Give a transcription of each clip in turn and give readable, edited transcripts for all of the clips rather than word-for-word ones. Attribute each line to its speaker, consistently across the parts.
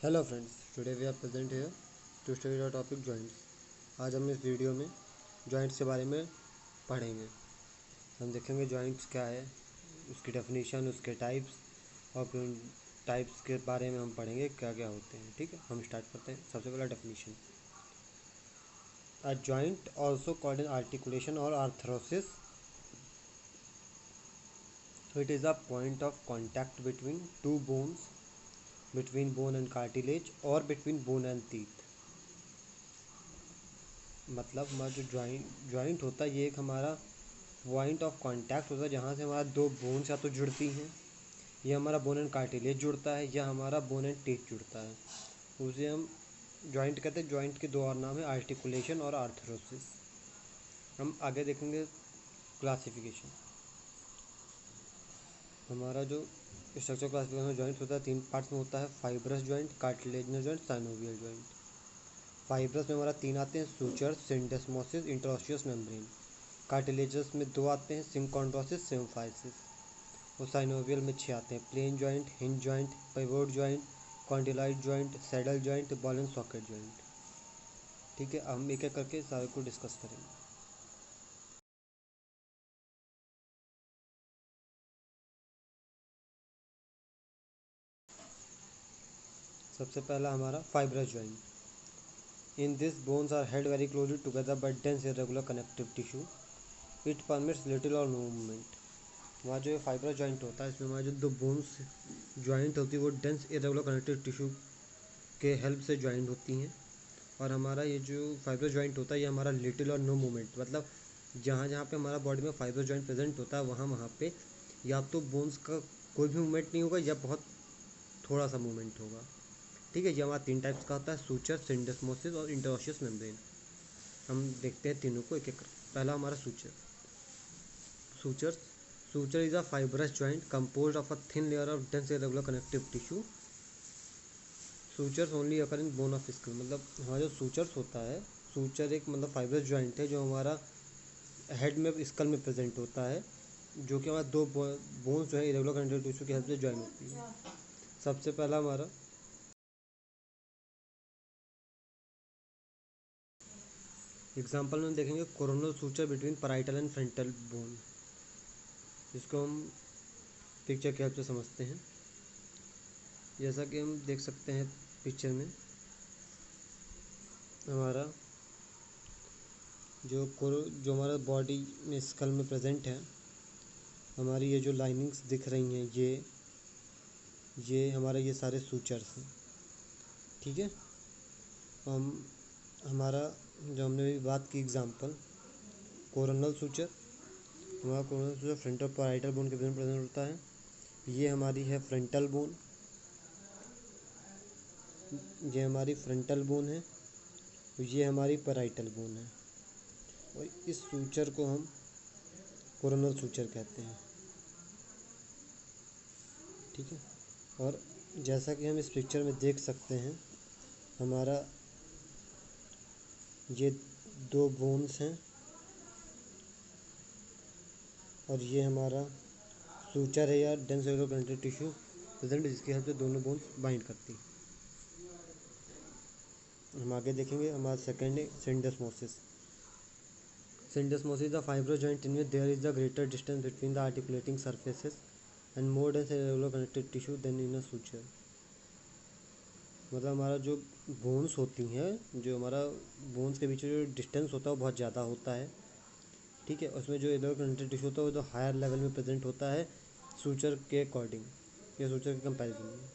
Speaker 1: Hello friends, today we are present here to study the topic joints. आज हम इस video में joints के बारे में पढ़ेंगे। हम देखेंगे जॉइंट्स क्या है, उसकी डेफिनेशन, उसके टाइप्स और फिर उन टाइप्स के बारे में हम पढ़ेंगे क्या क्या होते हैं। ठीक है, हम स्टार्ट करते हैं। सबसे पहला definition, a joint also called an articulation or arthrosis, it is a point of contact between two bones, between bone and cartilage or between bone and teeth. मतलब हमारा जो जॉइंट होता है ये एक हमारा पॉइंट ऑफ कांटेक्ट होता है जहाँ से हमारा दो बोन्स या तो जुड़ती हैं, या हमारा बोन एंड कार्टिलेज जुड़ता है, या हमारा बोन एंड टीथ जुड़ता है, उसे हम जॉइंट कहते हैं। जॉइंट के दो और नाम है, आर्टिकुलेशन और आर्थरोसिस। हम आगे देखेंगे क्लासिफिकेशन। हमारा जो स्ट्रक्चर क्लासिफिकेशन में जॉइंट होता है तीन पार्ट्स में होता है, fibrous joint, cartilaginous joint, synovial joint. Fibrous में हमारा तीन आते हैं, सूचर, सिंडेस्मोसिस, इंटरओशियस मेम्ब्रेन। कार्टिलेजस में दो आते हैं, सिंकॉन्ड्रोसिस, सिम्फाइसिस। और साइनोवियल में छः आते हैं, plane joint, hinge joint, pivot joint, condyloid joint, saddle joint, ball and socket joint. ठीक है, अब हम एक एक करके सारे को डिस्कस करेंगे। सबसे पहला हमारा fibrous joint. In this bones are held very closely together by dense irregular connective tissue. It permits little or no movement. हमारा जो फाइब्रस जॉइंट होता है इसमें हमारे जो दो बोन्स जॉइंट होती है वो डेंस इरेगुलर कनेक्टिव टिश्यू के हेल्प से जॉइंट होती हैं। और हमारा ये जो फाइब्रस जॉइंट होता है ये हमारा लिटिल और नो मूवमेंट, मतलब जहाँ जहाँ पे हमारा बॉडी में फाइब्रस जॉइंट प्रेजेंट होता है वहाँ वहाँ पे या तो बोन्स का कोई भी मूवमेंट नहीं होगा या बहुत थोड़ा सा मूवमेंट होगा। ठीक है, ये हमारा तीन टाइप्स का होता है, सूचर, सिंडेस्मोसिस और इंटरओशियस मेम्ब्रेन। हम देखते हैं तीनों को एक एक। पहला हमारा suture. Suture suture is a fibrous joint composed of a thin layer of dense irregular connective tissue. Sutures only occur in bone of skull. मतलब हमारा जो सूचर्स होता है, सूचर एक मतलब फाइब्रस जॉइंट है जो हमारा हेड में स्कल में प्रेजेंट होता है, जो कि हमारा दो बोन्स जो है इरेगुलर कनेक्टिव टिश्यू की हेल्प से ज्वाइन होती है। सबसे पहला हमारा एग्जांपल में देखेंगे coronal suture between parietal and frontal bone. इसको हम पिक्चर की हेल्प से समझते हैं। जैसा कि हम देख सकते हैं पिक्चर में, हमारा जो हमारा बॉडी में स्कल में प्रेजेंट है, हमारी ये जो लाइनिंग्स दिख रही हैं ये हमारे ये सारे सूचर्स हैं। ठीक है, हम हमारा जो हमने भी बात की एग्जांपल कोरोनल सूचर, हमारा coronal suture frontal parietal bone के प्रेजेंट होता है। ये हमारी है फ्रंटल बोन, ये हमारी फ्रंटल बोन है, ये हमारी पैराइटल बोन है। और इस सूचर को हम कोरोनल सूचर कहते हैं। ठीक है, और जैसा कि हम इस पिक्चर में देख सकते हैं, हमारा ये दो बोन्स हैं और ये हमारा सूचर है या dense irregular connective tissue present, जिसकी हेल्प से दोनों बोन्स बाइंड करती हैं। हम आगे देखेंगे, हमारा सेकेंड है सिंडेस्मोसिस। Syndesmosis is a fibrous joint in which there is a greater distance between the articulating surfaces and more dense irregular connective tissue than in a suture। मतलब हमारा जो बोन्स होती हैं, जो हमारा बोन्स के बीच में जो डिस्टेंस होता है वो बहुत ज़्यादा होता है। ठीक है, उसमें जो इरेगुलर कनेक्टिव टिश्यू होता है वो तो हायर लेवल में प्रेजेंट होता है सूचर के अकॉर्डिंग या सूचर के कंपैरिजन में।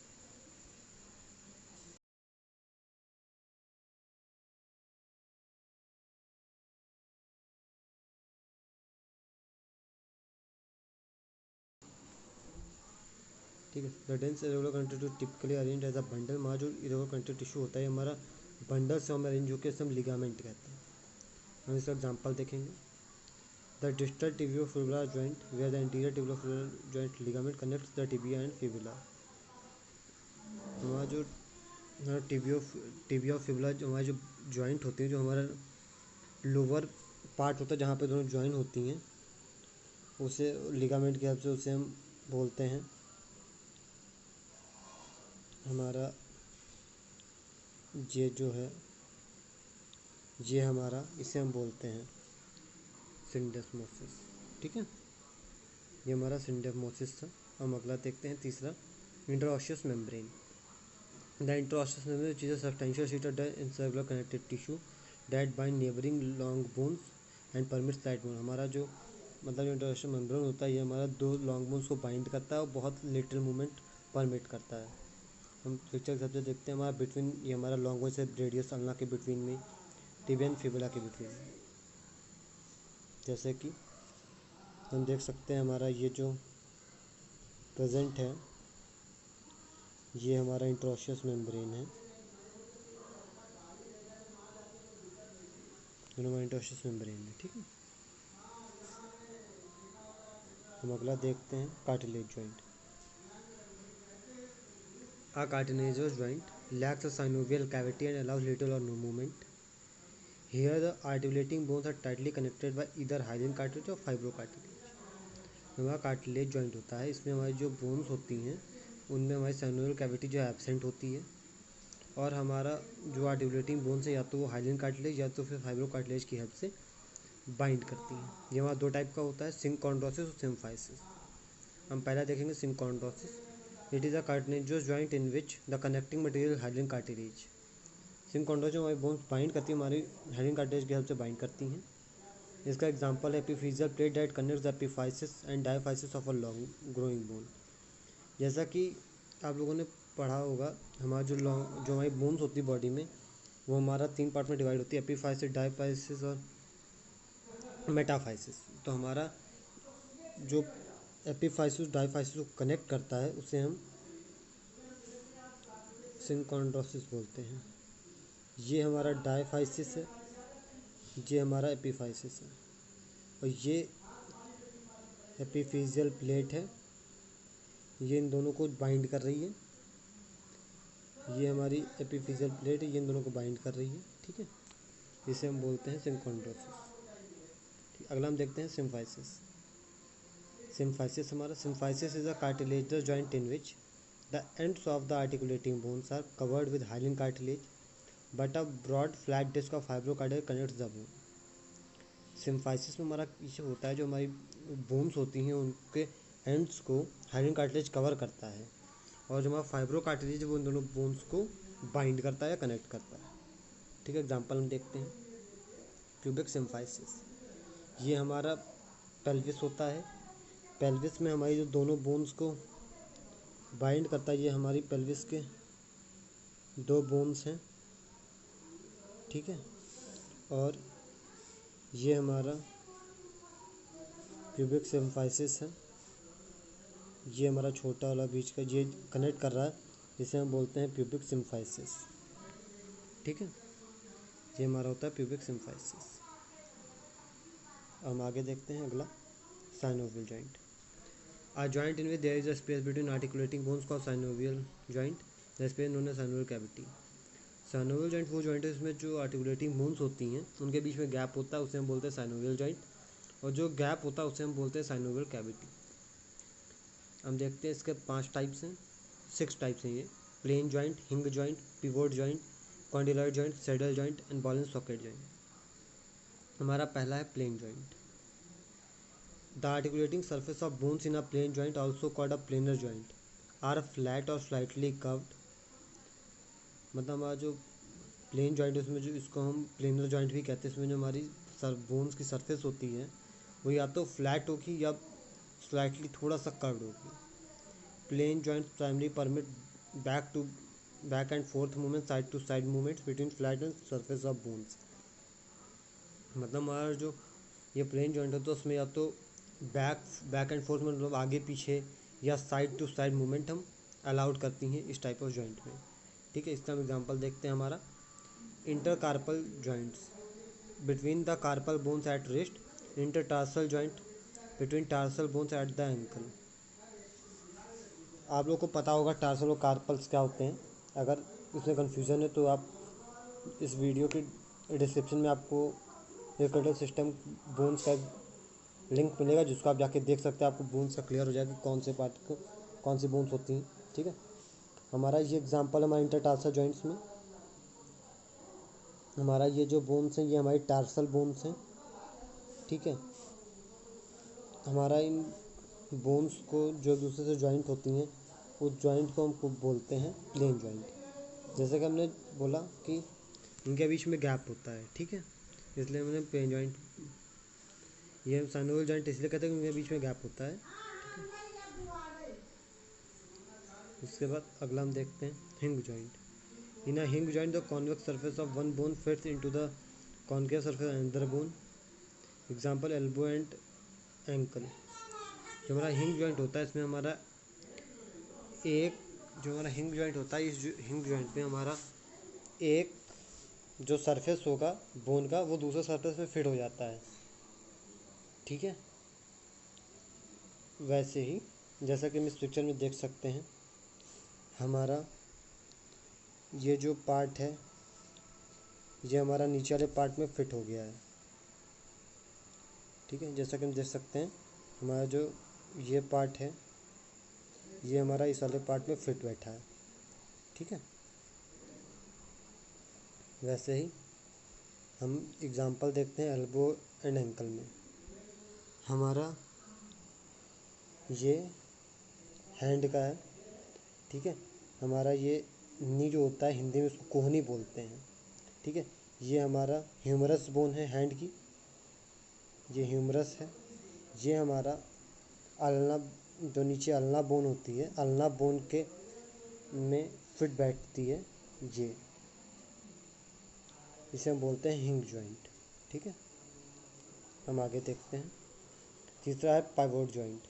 Speaker 1: ठीक है, the dense irregular connective tissue typically arrange as a bundle. हमारा जो इरेगुलर कनेक्टिव टिश्यू होता है हमारा बंडल से हम अरेंज होकर हम लिगामेंट कहते हैं। हम इसका एग्जाम्पल देखेंगे। The distal tibio-fibular joint, where the anterior tibio-fibular joint ligament connects the tibia and fibula। हमारा जो टिबियो फिबुला जो हमारी जो जॉइंट होती है, जो हमारा लोअर पार्ट होता है जहाँ पे दोनों जॉइन होती हैं, उसे लिगामेंट की हेल्प से उसे हम बोलते हैं हमारा ये जो है ये हमारा, इसे हम बोलते हैं सिंडेस्मोसिस। ठीक है, ये हमारा सिंडेस्मोसिस था। हम अगला देखते हैं तीसरा, interosseous membrane. The interosseous membrane is a substantial sheet of incircular connective tissue that bind neighbouring long bones and permits slide bone. हमारा जो मतलब इंटरऑस्टियस मेम्ब्रेन होता है, ये हमारा दो लॉन्ग बोन्स को बाइंड करता है और बहुत लिटिल मूवमेंट परमिट करता है। हम पिक्चर के सबसे देखते हैं, हमारा बिटवीन, ये हमारा लॉन्ग बोन से रेडियस अल्ना के बिटवीन में, टिबिया एंड फिबुला के बिटवीन में। जैसे कि हम देख सकते हैं, हमारा ये जो प्रेजेंट है, ये हमारा इंटरऑस्टियस मेम्ब्रेन है, हमारा इंटरऑस्टियस मेम्ब्रेन है। ठीक है, हम अगला देखते हैं cartilage joint. A cartilaginous joint lacks a synovial cavity and allows little or no movement. Here the articulating bones are tightly connected by either hyaline cartilage or fibrocartilage. हमारा कार्टिलेज जॉइंट होता है, इसमें हमारी जो बोन्स होती हैं उनमें हमारी साइनोवियल कैविटी जो एब्सेंट होती है, और हमारा जो आर्टिकुलेटिंग बोन्स है या तो वो हाइलिन कार्टिलेज या तो फिर फाइब्रो कार्टिलेज की हेल्प से बाइंड करती हैं। ये हमारा दो टाइप का होता है, सिंकॉन्ड्रोसिस और सिम्फाइसिस। हम पहला देखेंगे synchondrosis. It is a cartilaginous joint in which the connecting material hyaline cartilage. Synchondrosis हमारी बोन्स बाइंड करती है, हमारी हाइलिन कार्टिलेज की हेल्प से बाइंड करती हैं। इसका एग्जाम्पल है epiphyseal plate that connects the epiphysis and diaphysis of a long growing bone. जैसा कि आप लोगों ने पढ़ा होगा, हमारा जो हमारी बोन्स होती है बॉडी में, वो हमारा 3 पार्ट में डिवाइड होती है, एपिफाइसिस, डायफाइसिस और मेटाफाइसिस। तो हमारा जो एपिफाइसिस डायफाइसिस को कनेक्ट करता है उसे हम सिंकॉन्ड्रोसिस बोलते हैं। ये हमारा डायफाइसिस है, ये हमारा एपिफाइसिस है, और ये एपिफिजियल प्लेट है, ये इन दोनों को बाइंड कर रही है। ये हमारी एपिफिजियल प्लेट है, ये इन दोनों को बाइंड कर रही है। ठीक है, इसे हम बोलते हैं सिंकॉन्ड्रोसिस। अगला हम देखते हैं सिम्फाइसिस। सिम्फाइसिस हमारा, symphysis is a cartilaginous joint in which the ends of the articulating bones are covered with hyaline cartilage but a broad flat disc of fibrocartilage connects the bone. Symphysis में हमारा ये होता है, जो हमारी bones होती हैं उनके एंड्स को हाइलिन कार्टिलेज कवर करता है, और जो हमारा फाइब्रोकार्टिलेज वो इन दोनों बोन्स को बाइंड करता है या कनेक्ट करता है। ठीक है, एग्जांपल हम देखते हैं, प्यूबिक सिम्फाइसिस। ये हमारा पेल्विस होता है, पेल्विस में हमारी जो दोनों बोन्स को बाइंड करता है, ये हमारी पेल्विस के 2 बोन्स हैं। ठीक है, और ये हमारा प्यूबिक सिम्फाइसिस है, ये हमारा छोटा वाला बीच का ये कनेक्ट कर रहा है, इसे हम बोलते हैं प्यूबिक सिम्फाइसिस। ठीक है, ये हमारा होता है प्यूबिक सिम्फाइसिस। हम आगे देखते हैं अगला, synovial joint. A joint in which there is a space between articulating bones called synovial joint, the space known as synovial cavity. Synovial joint वो जॉइंट है जिसमें जो आर्टिकुलेटिंग बोन्स होती हैं उनके बीच में गैप होता है, उसे हम बोलते हैं साइनोवियल जॉइंट, और जो गैप होता है उसे हम बोलते हैं साइनोवियल कैविटी। हम देखते हैं इसके 5 टाइप्स हैं, 6 टाइप्स हैं ये, plane joint, hinge joint, pivot joint, condyloid joint, saddle joint and ball and socket joint. हमारा पहला है plane joint. The articulating surface of bones in a plane joint, also called a planar joint, are flat or slightly curved. मतलब हमारा जो plane joint है उसमें जो इसको हम प्लेनर जॉइंट भी कहते हैं, इसमें जो हमारी बोन्स की सरफेस होती है वो या तो फ्लैट होगी या स्लाइटली थोड़ा सा कर्व्ड होगी। Plane joint primary permit back and forth movement, side to side movements between flat and surface of bones. मतलब हमारा जो ये प्लेन जॉइंट है तो उसमें या तो बैक एंड फोर्थ में मतलब आगे पीछे या साइड टू साइड मूवमेंट हम अलाउड करती हैं इस टाइप ऑफ जॉइंट में। ठीक है, इसका हम एग्जांपल देखते हैं, हमारा intercarpal joints between the carpal bones at wrist, intertarsal joint between tarsal bones at the ankle. आप लोग को पता होगा टार्सल और कार्पल्स क्या होते हैं। अगर इसमें कन्फ्यूज़न है तो आप इस वीडियो के डिस्क्रिप्शन में आपको रिकॉर्डल सिस्टम बोन्स का लिंक मिलेगा, जिसको आप जाके देख सकते हैं, आपको बोन्स का क्लियर हो जाएगा कि कौन से पार्ट को कौन सी बोन्स होती हैं। ठीक है, हमारा ये एग्जांपल हमारे इंटरटार्सल जॉइंट्स में, हमारा ये जो बोन्स हैं ये हमारी टार्सल बोन्स हैं, ठीक है। हमारा इन बोन्स को जो दूसरे से जॉइंट होती हैं उस जॉइंट को हम बोलते हैं प्लेन जॉइंट। जैसे कि हमने बोला कि इनके बीच में गैप होता है, ठीक है, इसलिए हमने प्लेन जॉइंट, ये साइनोवियल जॉइंट इसलिए कहते हैं कि इनके बीच में गैप होता है। उसके बाद अगला हम देखते हैं हिंग जॉइंट। इन अ हिंग joint the convex surface of one bone fits into the concave surface another bone, example elbow and ankle. जो हमारा हिंग जॉइंट होता है इसमें हमारा एक जो हमारा हिंग जॉइंट होता है, इस हिंग जॉइंट में हमारा एक जो सरफेस होगा बोन का वो दूसरे सरफेस में फिट हो जाता है, ठीक है। वैसे ही जैसा कि हम इस पिक्चर में देख सकते हैं, हमारा ये जो पार्ट है ये हमारा नीचे वाले पार्ट में फिट हो गया है, ठीक है। जैसा कि हम देख सकते हैं हमारा जो ये पार्ट है ये हमारा इस वाले पार्ट में फिट बैठा है, ठीक है। वैसे ही हम एग्जांपल देखते हैं एल्बो एंड एंकल में। हमारा ये हैंड का है, ठीक है। हमारा ये नी जो होता है हिंदी में उसको कोहनी बोलते हैं, ठीक है। ये हमारा ह्यूमरस बोन है हैंड की, ये ह्यूमरस है। ये हमारा अल्ना, जो नीचे अल्ना बोन होती है, अल्ना बोन के में फिट बैठती है, ये इसे हम बोलते हैं हिंग जॉइंट, ठीक है। हम आगे देखते हैं। तीसरा है pivot joint.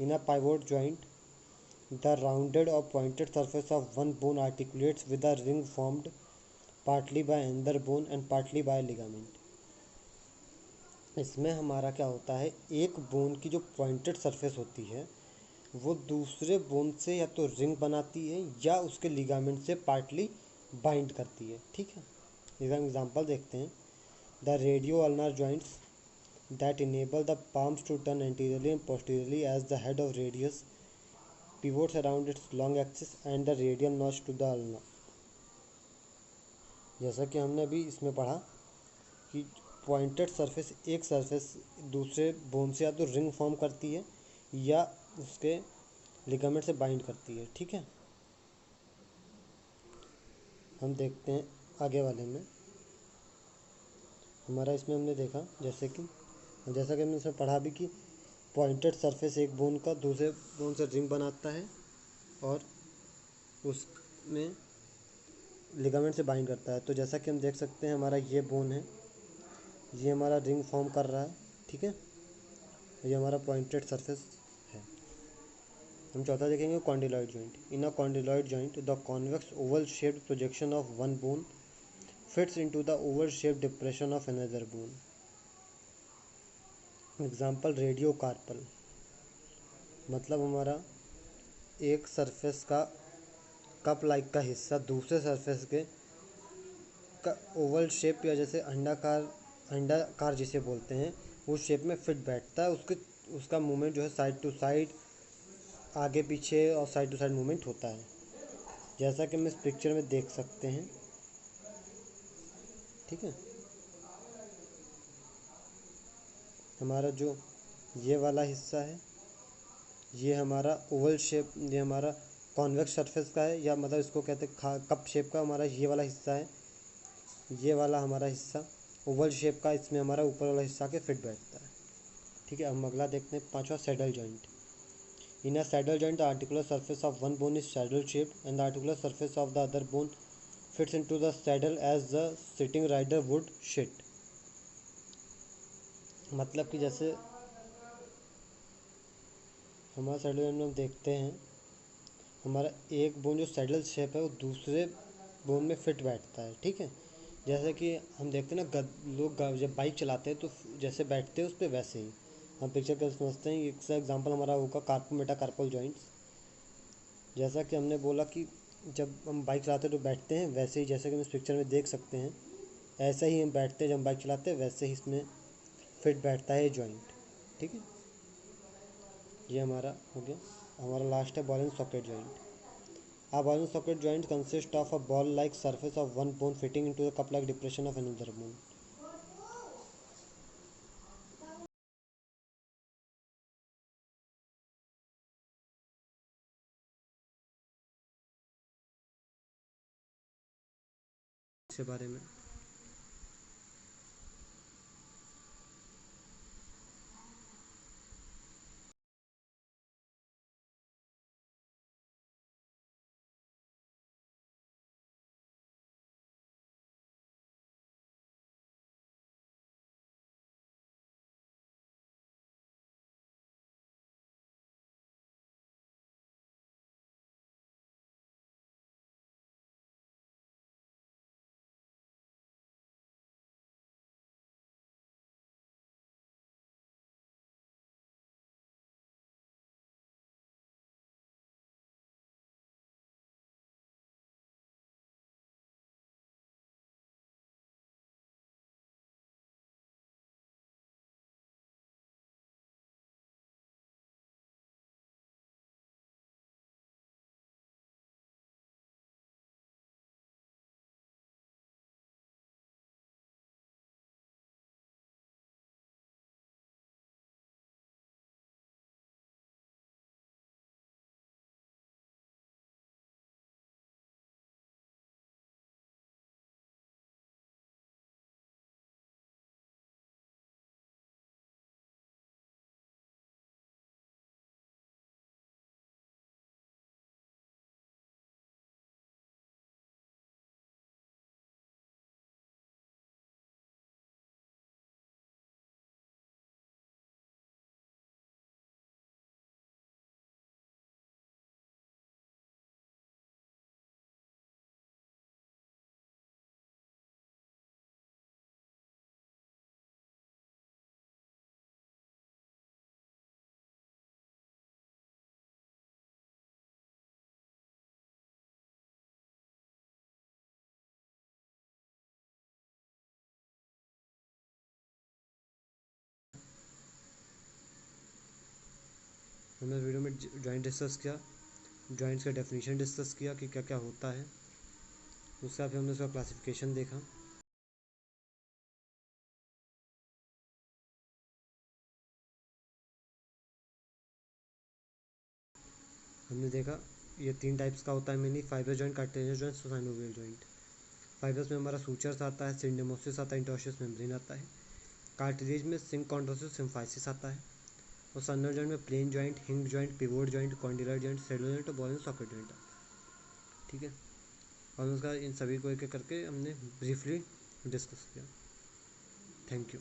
Speaker 1: In a pivot joint the rounded और pointed surface of one bone articulates with a ring formed partly by another bone and partly by ligament. इसमें हमारा क्या होता है, एक बोन की जो पॉइंटेड सरफेस होती है वो दूसरे बोन से या तो रिंग बनाती है या उसके लिगामेंट से पार्टली बाइंड करती है, ठीक है। इसका एग्जांपल देखते हैं। The radio ulnar joints that enable the palms to turn anteriorly and posteriorly as the head of radius pivots around its long axis and the radial notch to the ulna। जैसा कि हमने अभी इसमें पढ़ा कि pointed surface एक surface दूसरे bone से या तो रिंग फॉर्म करती है या उसके लिगामेंट से बाइंड करती है, ठीक है। हम देखते हैं आगे वाले में। हमारा इसमें हमने देखा जैसा कि हमने इसमें पढ़ा भी कि पॉइंटेड सरफेस एक बोन का दूसरे बोन से रिंग बनाता है और उसमें लिगामेंट से बाइंड करता है। तो जैसा कि हम देख सकते हैं हमारा ये बोन है, ये हमारा रिंग फॉर्म कर रहा है, ठीक है। ये हमारा पॉइंटेड सरफेस है। हम चौथा देखेंगे condyloid joint. In a condyloid joint the convex oval shaped projection of one bone fits into the oval shaped depression of another bone, example radiocarpal. मतलब हमारा एक सरफेस का कप लाइक का हिस्सा दूसरे सरफेस के का ओवल शेप या जैसे अंडाकार जिसे बोलते हैं उस शेप में फिट बैठता है। उसका मूवमेंट जो है साइड टू साइड, आगे पीछे और साइड टू साइड मूवमेंट होता है, जैसा कि हम इस पिक्चर में देख सकते हैं, ठीक है। हमारा जो ये वाला हिस्सा है ये हमारा ओवल शेप, ये हमारा कॉन्वेक्स सरफेस का है, या मतलब इसको कहते हैं कप शेप का। हमारा ये वाला हिस्सा है, ये वाला हमारा हिस्सा ओवल शेप का, इसमें हमारा ऊपर वाला हिस्सा के फिट बैठता है, ठीक है। हम अगला देखते हैं पांचवा saddle joint. In a saddle joint the articular surface of one bone is saddle shaped and the articular surface of the other bone fits into the saddle as the sitting rider would sit. मतलब कि जैसे हमारा saddle joint में हम देखते हैं हमारा एक बोन जो सैडल शेप है वो दूसरे बोन में फिट बैठता है, ठीक है। जैसे कि हम देखते हैं ना लोग जब बाइक चलाते हैं तो जैसे बैठते हैं उस पर, वैसे ही हम पिक्चर कर समझते हैं। एक सा एग्जांपल हमारा होगा कार्पो मेटाकार्पल जॉइंट्स। जैसा कि हमने बोला कि जब हम बाइक चलाते हैं तो बैठते हैं, वैसे ही जैसे कि हम इस पिक्चर में देख सकते हैं ऐसा ही हम बैठते हैं जब हम बाइक चलाते हैं, वैसे ही इसमें फिट बैठता है जॉइंट, ठीक है। ये हमारा हो गया। हमारा लास्ट है ball and socket joint. A ball and socket joint consists of a ball-like surface of one bone fitting into the cup-like depression of another bone. इसके बारे में हमने वीडियो में जॉइंट डिस्कस किया, जॉइंट्स का डेफिनेशन डिस्कस किया कि क्या क्या होता है, उसके बाद हमने उसका क्लासिफिकेशन देखा। हमने देखा ये 3 टाइप्स का होता है mainly, fibre joint, cartilaginous joint, synovial joint. Fibres में हमारा सूचर्स आता है, सिंडेमोसिस आता है, इंटरओशियस मेम्ब्रेन आता है। कार्टिलेज में सिंकॉन्ड्रोसिस सिम्फाइसिस आता है। और साइनोवियल जॉइंट में plane joint, hinge joint, pivot joint, condylar joint, cellular joint और बॉल एंड सॉकेट जॉइंट आता है। ठीक है, और उसका इन सभी को एक एक करके हमने ब्रीफली डिस्कस किया। Thank you.